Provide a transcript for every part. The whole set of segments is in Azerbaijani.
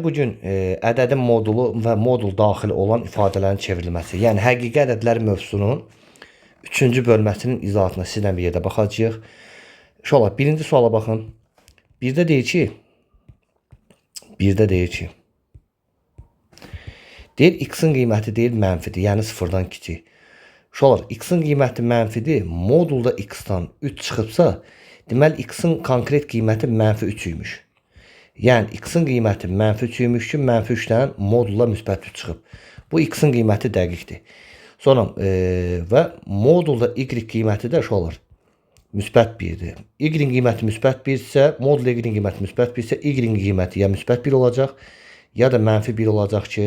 Bugün ədədin modulu və modul daxili olan ifadələrin çevrilməsi, yəni həqiqi ədədlər mövzusunun 3-cü bölməsinin izahatına sizlə bir yerdə baxacağıq. İnşallah birinci suala baxın. Birdə deyir ki, deyir x-in qiyməti deyir mənfidir, yəni sıfırdan kiçik. İnşallah x-in qiyməti mənfidir, modulda x-dan 3 çıxıbsa, deməli x-in konkret qiyməti mənfi 3 imiş. Yəni x-in qiyməti mənfi 3 imiş ki, mənfi 3-dən modulla müsbət 3 çıxıb. Bu x-in qiyməti dəqiqdir. Sonra və modulda y qiyməti də şu olur. Müsbət 1-dir. Y-in qiyməti müsbət 1 isə, modul y-in qiyməti müsbət 1 isə, y-in qiyməti ya müsbət 1 olacaq, ya da mənfi 1 olacaq ki,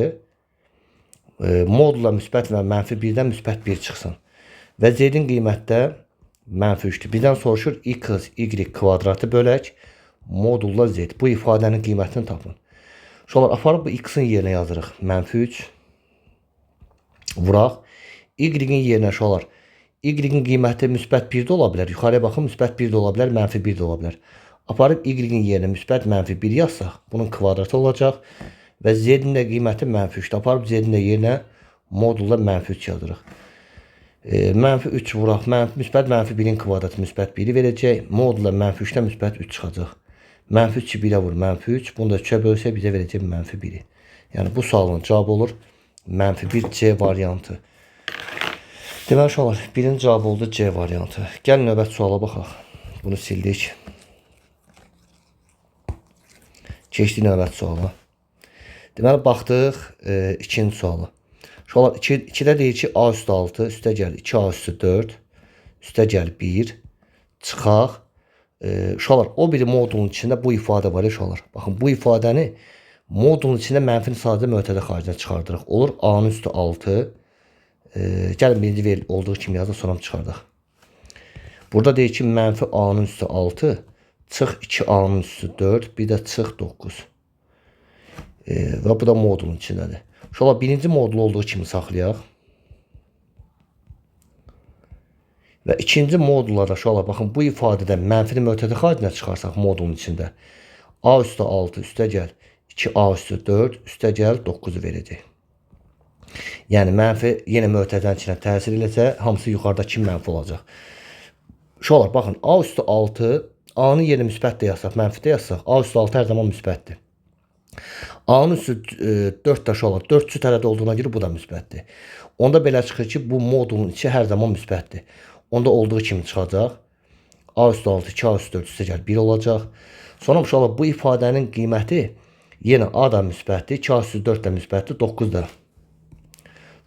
modulla müsbət və mənfi 1-dən müsbət 1 çıxsın. Və z-in qiyməti də mənfi 3-dür. Bizdən soruşur x, y kvadratı bölək, modulla z. Bu ifadənin qiymətini tapın. Şolar aparıb bu x-in yerinə yazırıq. Mənfi 3. Vuraq. Y-in yerinə şolar. Y-in qiyməti müsbət 1 də ola bilər. Yuxarıya baxın, müsbət 1 də ola bilər, mənfi 1 də ola bilər. Aparıb y-in yerinə müsbət mənfi 1 yazsaq, bunun kvadratı olacaq. Və z-in də qiyməti mənfi 3. Aparıb z-in də yerinə modulla mənfi 3 yazırıq. Mənfi 3 vuraq. Müsbət mənfi 1-in kvadratı müsbət 1-i verəcək. Modulla mənfi 3-dən müsbət 3 çıxacaq. Mənfi 3-ü 1-ə vur, mənfi 3. Bunu da 3-ə bölsək bizə verəcək mənfi 1-i. Yəni bu sualın cavabı olur mənfi 1 C variantı. Deməli uşaqlar, birinci cavabı oldu C variantı. Gəlin növbəti suala baxaq. Bunu sildik. Keçdik növbəti suala. Deməli baxdıq ikinci suala. Uşaqlar 2-də deyir ki A üstü 6, üstə gəl 2A üstü 4, üstə gəl 1, çıxaq. Uşaqlar o biri modulun içində bu ifadə var uşaqlar. Baxın bu ifadəni modulun içində mənfini sadəcə mötədə xaricinə çıxardırıq. Olur A-nın üstü 6. Gəlin birinci ver olduğu kimi yazıq sonra çıxardıq. Burada deyir ki mənfi A-nın üstü 6, çıx 2A-nın üstü 4, bir də çıx 9. Və bu da modulun içindədir. Uşaqlar birinci modul olduğu kimi saxlayaq. Və ikinci modullarda uşaqlar baxın bu ifadədə mənfini mötədə xaricinə çıxarsaq modulun içində A üstü 6 üstə gəl 2A üstü 4 üstə gəl 9-u verəcək. Yəni mənfi yenə mötədən içinə təsir eləsə hamısı yuxarıdakı mənfi olacaq. Uşaqlar baxın A üstü 6 A-nın yerinə müsbət də yazsaq, mənfi də yazsaq A üstü 6 hər zaman müsbətdir. A-nın üstü 4 də uşaqlar 4 cüt ərədə olduğuna görə bu da müsbətdir. Onda belə çıxır ki bu modulun içi hər zaman müsbətdir. Onda olduğu kimi çıxacaq. A üstü 6, 2A üstü 4 üstə gəl 1 olacaq. Sonra uşaqlar bu ifadənin qiyməti yenə A da müsbətdir, 2A üstü 4 də müsbətdir,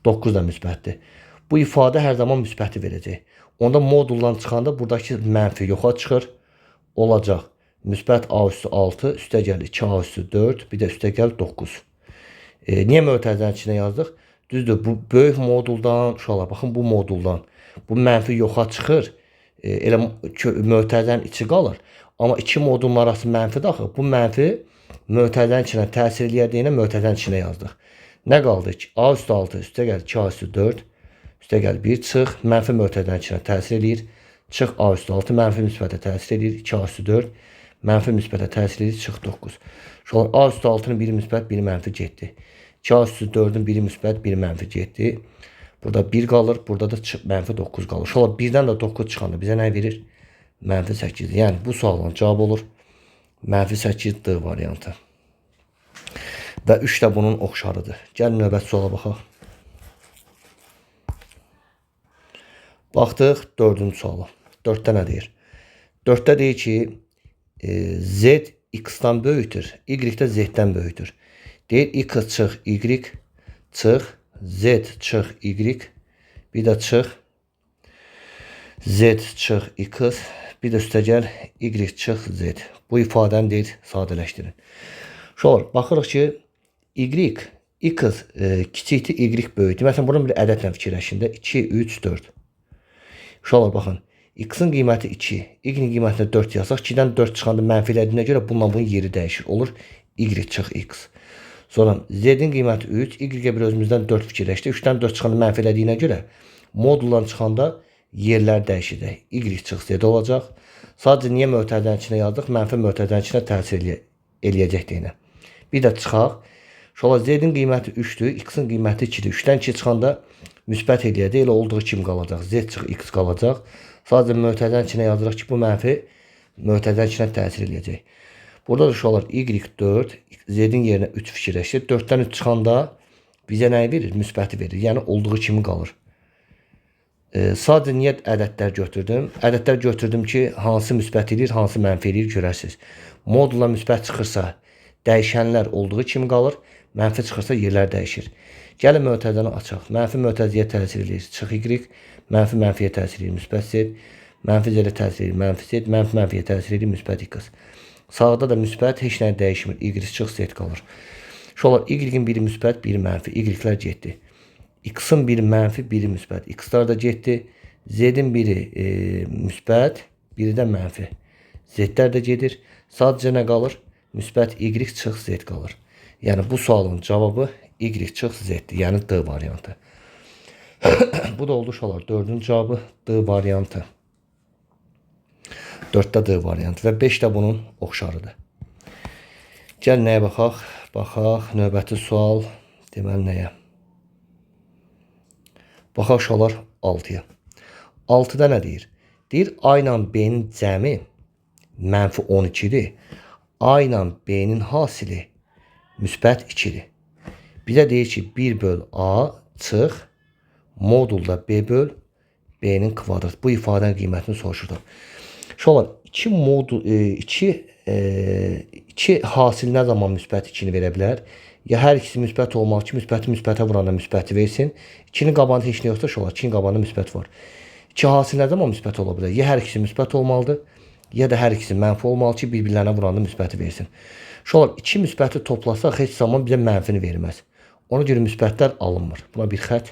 9 da müsbətdir. Bu ifadə hər zaman müsbəti verəcək. Onda moduldan çıxanda buradakı mənfi yoxa çıxır. Olacaq. Müsbət A üstü 6, üstə gəl 2A üstü 4, bir də üstə gəl 9. Niyə mötərizənin içinə yazdıq? Düzdür, bu böyük moduldan, uşaqlar baxın bu moduldan. Bu mənfi yoxa çıxır. Elə mötərizənin içi qalır. Amma iki modulun arası mənfidir axı. Bu mənfi mötərizənin içinə təsir eləyədiyinə mötərizənin içinə yazdıq. Nə qaldı ki? A üstü 6, üstə gəl 2A üstü 4, üstə gəl 1, çıx. Mənfi mötərizənin içinə təsir eləyir. Çıx A üstü 6, mənfi müsbətə təsir eləyir. 2A üstü 4, mənfi müsbətə təsir eləyir. Çıx 9. Şolar A üstü 6-nın biri müsbət, biri mənfi getdi. 2A üstü 4-ün biri müsbət, biri mənfi getdi. Burada 1 qalır, burada da mənfi 9 qalır. Şolar 1-dən də 9 çıxanda bizə nə verir? Mənfi 8. Yəni bu sualın cavabı olur mənfi 8 D variantı. Və 3 də bunun oxşarıdır. Gəlin növbəti suala baxaq. Baxdıq 4-cü suala. 4-də nə deyir? 4-də deyir ki Z x-dan böyükdür, y də z-dən böyükdür. Deyir x çıx y çıx, z çıx y, bir də çıx z çıx x, bir də üstə gəl y çıx z. Bu ifadəni deyir sadələşdirin. Şolar baxırıq ki y, x kiçikdir, y böyükdür. Məsələn, bunun bir ədədlə fikirləşin də 2, 3, 4. Uşaqlar baxın, x-in qiyməti 2, y-in qiymətinə 4 yazsaq, 2-dən 4 çıxanda mənfilədiyinə görə bununla bunun yeri dəyişir. Olur y çıx x. Sonra z-in qiyməti 3, y-ə bir özümüzdən 4 fikirləşdik. 3-dən 4 çıxanda mənfilədiyinə görə moduldan çıxanda yerlər dəyişəcək. Y çıx z olacaq. Sadəcə niyə mötərizənin içinə yazdıq? Mənfi mötərizənin içinə təsir eləyəcək deyinə. Bir də çıxaq. Şola Z-in qiyməti 3-dür, X-in qiyməti 2-dir. 3-dən 2 çıxanda müsbət eləyəcək, elə olduğu kimi qalacaq. Z çıx X qalacaq. Sadəcə mötərizənin içinə yazırıq ki, bu mənfi mötərizənin içinə təsir eləyəcək. Burada da şolar Y4, Z-in yerinə 3 fikirləşdir. 4-dən 3 çıxanda bizə nəyi verir? Müsbəti verir. Yəni olduğu kimi qalır. Sadəcə niyə ədədlər götürdüm? Ədədlər götürdüm ki, hansı müsbət eləyir, hansı mənfi eləyir görəsiniz. Modula müsbət çıxırsa, dəyişənlər olduğu kimi qalır. Mənfi çıxırsa yerlər dəyişir. Gəlin mötərizəni açaq. Mənfi mötərizəyə təsir eləyir. Çıx Y, mənfi mənfiyə təsir eləyir. Müsbət Z, mənfi Z-ə təsir eləyir. Mənfi Z, mənfi mənfiyə təsir eləyir. Müsbət X. Sağda da müsbət heç nə dəyişmir. Y çıx Z qalır. Şolar Y-in biri müsbət, biri mənfi. Y-lər getdi. X-in biri mənfi, biri müsbət. X-lar da getdi. Z-in biri müsbət, biri də mənfi. Z-lər də gedir. Sadəcə nə qalır? Müsbət Y çıx Z qalır. Yəni bu sualın cavabı Y çıx Z-dir. Yəni D variantı. Bu da oldu uşaqlar 4-cü cavabı D variantı. 4-də D variantı və 5 də bunun oxşarıdır. Gəl nəyə baxaq? Baxaq növbəti sual deməli nəyə? Baxaq uşaqlar 6-ya. 6-da nə deyir? Deyir A ilə B-nin cəmi mənfi 12-dir. A ilə B-nin hasili müsbət 2-dir. Bizə deyir ki, 1 böl A çıx modulda B böl B-nin kvadrat. Bu ifadənin qiymətini soruşurdu. Şolar 2 hasil nə zaman müsbət 2-ni verə bilər? Ya hər ikisi müsbət olmaq ki, müsbəti müsbətə vuranda müsbəti versin. 2-nin qabağında heç nə yoxsa şolar 2-nin qabağında müsbət var. 2 hasil nə zaman müsbət ola bilər? Ya hər ikisi müsbət olmalıdır, ya da hər ikisi mənfi olmalı ki, bir-birlərinə vuranda müsbəti versin. Şolar 2 müsbəti toplasaq heç zaman bizə mənfini verməz. Ona görə müsbətlər alınmır. Buna bir xət.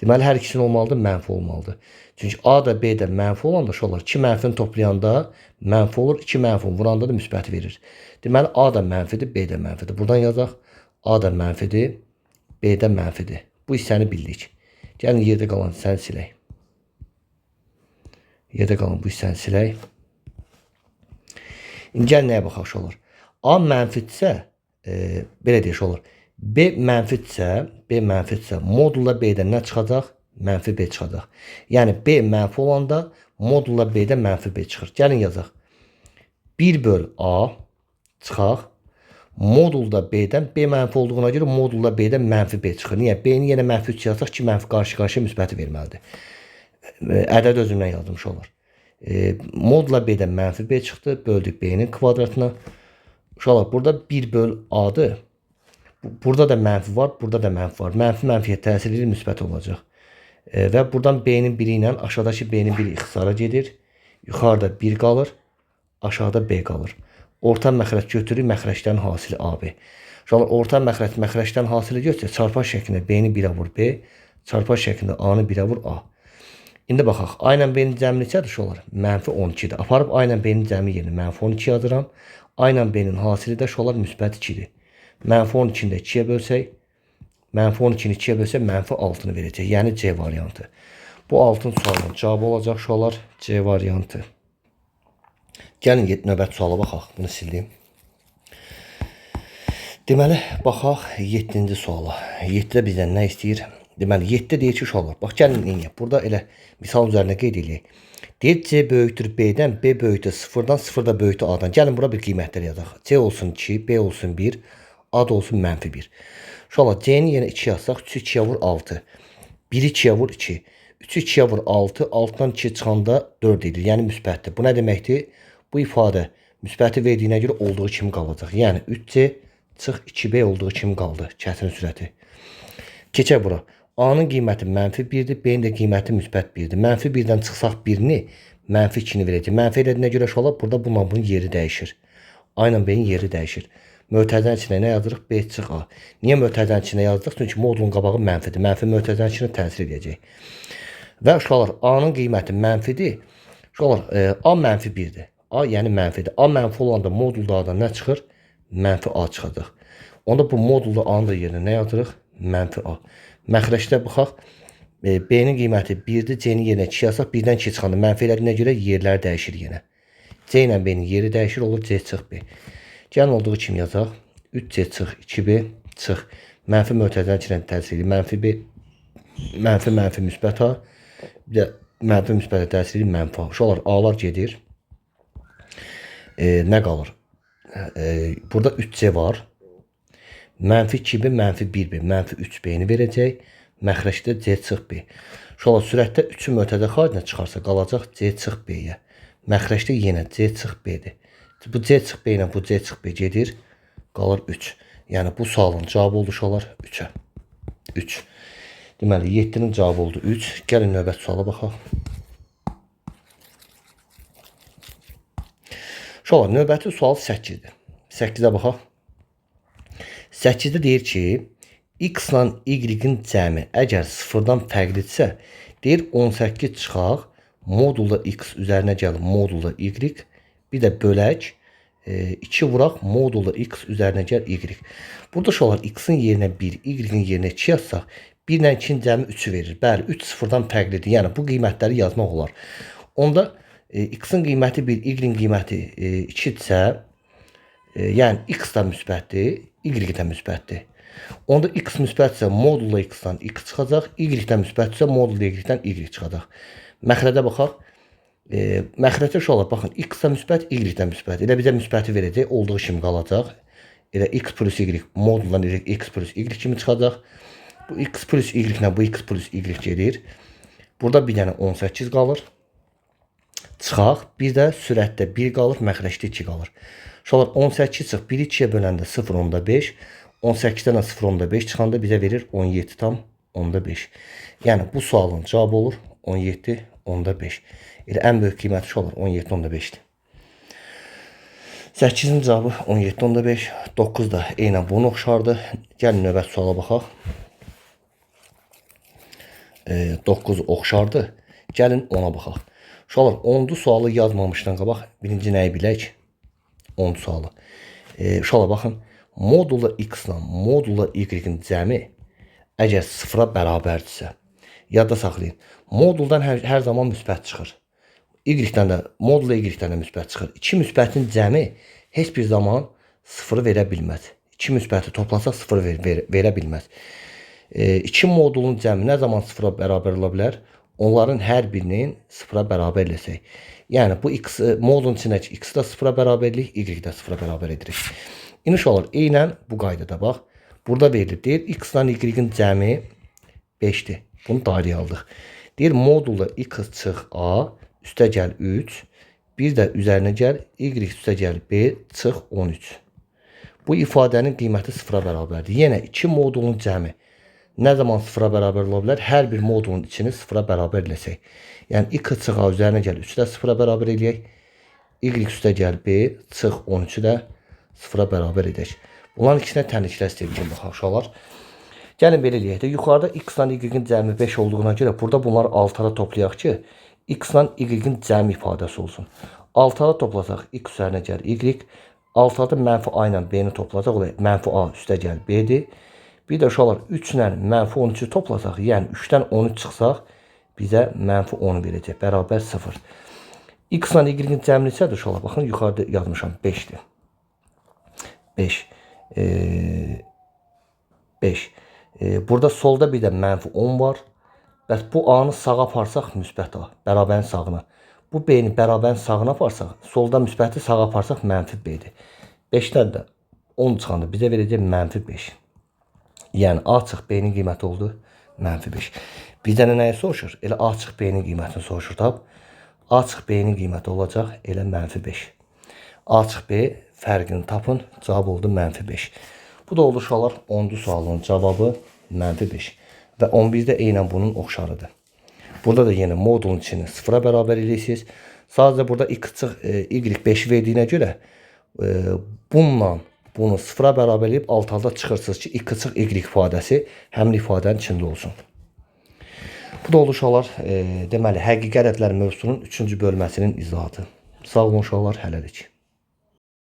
Deməli, hər ikisinin olmalıdır, mənfi olmalıdır. Çünki A da B də mənfi olanda şolar 2 mənfini toplayanda mənfi olur, 2 mənfini vuranda da müsbəti verir. Deməli, A da mənfidir, B də mənfidir. Buradan yazaq. A da mənfidir, B də mənfidir. Bu hissəni bildik. Gəlin yerdə qalan hissəni silək. Yerdə qalan bu hissəni silək. İndi gəl nəyə baxaq şolar. A mənfidirsə, belə deyək olur. B mənfidirsə, modulda B-dən nə çıxacaq? Mənfi B çıxacaq. Yəni B mənfi olanda modulda B-də mənfi B çıxır. Gəlin yazaq. 1 böl A çıxaq. Modulda B-dən B mənfi olduğuna görə modulda B-dən mənfi B çıxır. Niyə? B-ni yenə mənfi 3 yazaq ki, mənfi qarşı-qarşıya müsbəti verməlidir. Ədəd özümdən yazılmış olur. Modula B-dən mənfi B çıxdı. Böldük B-nin kvadratına. Uşaqlar, burada 1 böl A-dır. Burada da mənfi var, burada da mənfi var. Mənfi mənfiyə təsir edir, müsbət olacaq. Və buradan B-nin biri ilə aşağıdakı B-nin biri ixtisara gedir. Yuxarıda 1 qalır, aşağıda B qalır. Orta məxrəc götürür, məxrəclərin hasili AB. Uşaqlar, orta məxrəc məxrəcdən hasili götürsə, çarpaz şəklində B-ni 1-ə vur B, çarpaz şəklində A-nı 1-ə vur A. İndi baxaq, A ilə B-nin cəmi neçədir uşaqlar? Mənfi 12-dir. Aparıb A ilə B-nin cəmi yerinə mənfi 12 yazıram. A ilə B-nin hasili də uşaqlar müsbət 2-dir. Mənfi 12-ni də 2-yə bölsək, mənfi 12-ni 2-yə bölsək, mənfi 6-nı verəcək. Yəni C variantı. Bu 6-cı sualın cavabı olacaq uşaqlar C variantı. Gəlin növbəti suala baxaq. Bunu sildim. Deməli, baxaq 7-ci suala. 7-də bizdən nə istəyir? Deməli, 7-də deyir ki, uşaqlar. Bax, gəlin inyə. Burada elə misal üzərində qeyd edək. Deyir C böyükdür B-dən, B böyükdür 0-dan, 0 da böyükdür A-dan. Gəlin bura bir qiymətlər yazaq. C olsun 2, B olsun 1, A da olsun mənfi 1. Uşaqlar, C-ni yenə 2 yazsaq, 3-ü 2-yə vur 6. 1-i 2-yə vur 2. 3-ü 2-yə vur 6. 6-dan 2 çıxanda 4 edir. Yəni müsbətdir. Bu nə deməkdir? Bu ifadə müsbəti verdiyinə görə olduğu kimi qalacaq. Yəni 3C çıx 2B olduğu kimi qaldı. Kəsrin sürəti. Keçək bura. A-nın qiyməti mənfi 1-dir. B-nin də qiyməti müsbət 1-dir. Mənfi 1-dən çıxsaq 1-ni, mənfi 2-ni verəcək. Mənfi elədiyinə görə uşaqlar burada bununla bunun yeri dəyişir. A ilə B-nin yeri dəyişir. Mötərizənin içinə nə yazırıq? B çıx A. Niyə mötərizənin içinə yazdıq? Çünki modulun qabağı mənfidir. Mənfi mötərizənin içinə təsir edəcək. Və uşaqlar, A-nın qiyməti mənfidir. Uşaqlar, A mənfi 1-dir. A yəni mənfidir. A mənfi olanda modulda A-dan nə çıxır? Mənfi A çıxacaq. Onda bu modulda A-nın da yerinə nə yazırıq? Mənfi A. Məxrəcdə baxaq. B-nin qiyməti 1-dir. C-nin yerinə 2 yazsaq, 1-dən 2 çıxanda mənfi elədiyinə görə yerlər dəyişir yenə. C ilə B-nin yeri dəyişir, olur C çıx B. Gəlin olduğu kimi yazaq. 3C çıx 2B çıx. Mənfi mötərizənin içində təsiri mənfi B, mənfi müsbət A, bir də mənfi müsbətə təsiri mənfi A. Uşaqlar A'lar gedir. Nə qalır? Burada 3C var. Mənfi 2B, mənfi 1B, mənfi 3B-ni verəcək. Məxrəcdə C çıx B. Uşaqlar sürətdə 3-ü mötərizə xaricinə çıxarsa qalacaq C çıx B-yə. Məxrəcdə yenə C çıx B-dir. Bu C çıx B ilə bu C çıx B gedir. Qalır 3. Yəni bu sualın cavabı oldu uşaqlar 3-ə. 3. Deməli 7-nin cavabı oldu 3. Gəlin növbəti suala baxaq. Uşaqlar növbəti sual 8-dir. 8-ə baxaq. 8-də deyir ki, x ilə y-in cəmi əgər 0-dan fərqlidirsə, deyir 18 çıxaq, modulda x üzərinə gəlir modulda y, bir də bölək 2 vuraq modulda x üzərinə gəl y. Burada uşaqlar x-in yerinə 1, y-in yerinə 2 yazsaq, 1 ilə 2-nin cəmi 3-ü verir. Bəli, 3 0-dan fərqlidir. Yəni bu qiymətləri yazmaq olar. Onda x-in qiyməti 1, y-in qiyməti 2-dirsə, yəni x da müsbətdir, y də müsbətdir. Onda x müsbətsə modulda x-dan x çıxacaq, y də müsbətsə modulda y-dən y çıxacaq. Məxrəcə baxaq. Məxrəcə uşaqlar baxın, x da müsbət, y də müsbət. Elə bizə müsbəti verəcək, olduğu kimi qalacaq. Elə x plus y moduldan x plus y kimi çıxacaq. Bu x plus y ilə bu x plus y gedir. Burada bir dənə 18 qalır. Çıxaq. Bir də sürətdə 1 qalır, məxrəcdə 2 qalır. Uşaqlar 18 çıx, 1-i 2-yə böləndə 0,5. 18-dən 0,5 çıxanda bizə verir 17,5. Yəni bu sualın cavabı olur 17,5. Elə ən böyük qiyməti uşaqlar 17,5-dir. 8-in cavabı 17,5. 9 da eynən bunun oxşardır. Gəlin növbəti suala baxaq. 9 oxşardır. Gəlin ona baxaq. Uşaqlar 10-cu sualı yazmamışdan qabaq birinci nəyi bilək? 10-cu sualı. Uşaqlar baxın. Modula x ilə modula y-in cəmi əgər 0-a bərabərdirsə, yadda saxlayın. Moduldan hər zaman müsbət çıxır. Y-dən də, modula y-dən də müsbət çıxır. 2 müsbətin cəmi heç bir zaman 0-ı verə bilməz. 2 müsbəti toplasaq 0 verə bilməz. 2 modulun cəmi nə zaman 0-a bərabər ola bilər? Onların hər birinin 0-a bərabər eləsək. Yəni bu x modulun içindəki x da 0-a bərabərlik, y də 0-a bərabər edirik. İndi uşaqlar eynən bu qaydada bax. Burada verilir. Deyir x ilə y-in cəmi 5-dir. Bunu dairəyə aldıq. Deyir modulda x çıx a üstə gəl 3. Bir də üzərinə gəl y üstə gəl b çıx 13. Bu ifadənin qiyməti 0-a bərabərdir. Yenə 2 modulun cəmi nə zaman 0-a bərabər ola bilər? Hər bir modulun içini 0-a bərabər eləsək. Yəni x çıx a üzərinə gəl 3-ü də 0-a bərabər eləyək. Y üstə gəl b çıx 13-ü də 0-a bərabər edək. Bunların ikisinə tənliklər istəyəcəm baxaq uşaqlar. Gəlin belə eləyək də. Yuxarıda x ilə y-in cəmi 5 olduğuna görə burada bunları 6-ara toplayaq ki, x ilə y-in cəmi ifadəsi olsun. 6-ara toplasaq x üzərinə gəl y. 6-da mənfi a ilə b-ni toplasaq, o da mənfi a üstə gəl b-dir. Bir də uşaqlar 3 ilə mənfi 13-ü toplasaq, yəni 3-dən 13 çıxsaq, bizə mənfi 10 verəcək. Bərabər 0. X ilə y-in cəmini isədir uşaqlar. Baxın, yuxarıda yazmışam 5-dir. 5. 5. Burada solda bir də mənfi 10 var. Bəs bu A-nı sağa aparsaq müsbət A, bərabərin sağına. Bu B-ni bərabərin sağına aparsaq, solda müsbəti sağa aparsaq mənfi B-dir. 5-dən də 10 çıxanda bizə verəcək mənfi 5. Yəni A çıx B-nin qiyməti oldu mənfi 5. Bizdən nəyə soruşur? Elə A çıx B-nin qiymətini soruşur tab. A çıx B-nin qiyməti olacaq elə mənfi 5. A çıx B fərqini tapın. Cavab oldu mənfi 5. Bu da oldu uşaqlar 10-cu sualın cavabı mənfi 5. Və 11-də eynən bunun oxşarıdır. Burada da yenə modulun içini 0-a bərabər edirsiniz. Sadəcə burada x çıx y 5 verdiyinə görə bununla bunu 0-a bərabər edib alt-alta çıxırsınız ki, x çıx y ifadəsi həmin ifadənin içində olsun. Bu da oldu uşaqlar, deməli, həqiqi ədədlər mövzusunun 3-cü bölməsinin izahatı. Sağ olun uşaqlar, hələlik.